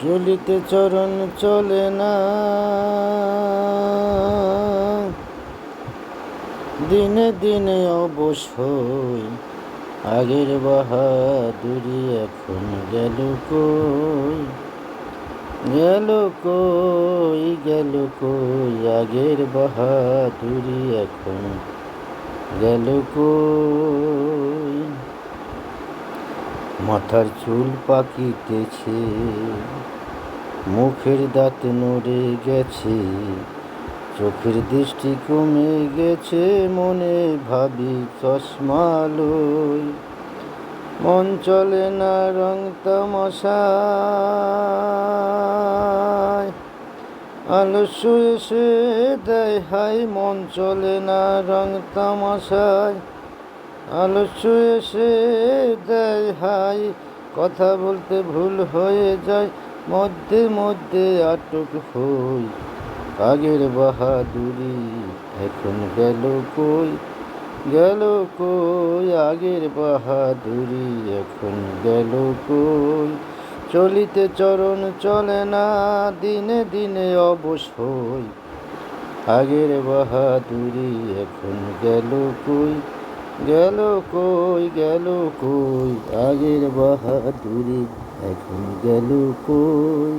চলিতে চরণ চলে না, দিনে দিনে অবশ্যই আগের বাহাদুরি এখন গেল কই, গেল কই, গেল কই, আগের বাহাদুরি এখন গেল কই। মাথার চুল পাকিতেছে, মুখের দাঁত নড়ে গেছে, চোখের দৃষ্টি কমে গেছে, মনে ভাবি চশমা লই। মন চলে না রং তামাশায়, আলস্য এসে দেয় হাই। মন চলে না রং তামাশায়, আলস্য এসে দেয় হাই। কথা বলতে ভুল হয়ে যায়, মধ্যে মধ্যে আটক হই। আগের বাহাদুরি এখন গেল কই, গেল কই, আগের বাহাদুরি এখন গেল কই। চলিতে চরণ চলে না, দিনে দিনে অবশ্যই আগের বাহাদুরি এখন গেল কই, গেল কই, গেল কই, আগের বাহাদুরি এখন গেল কই।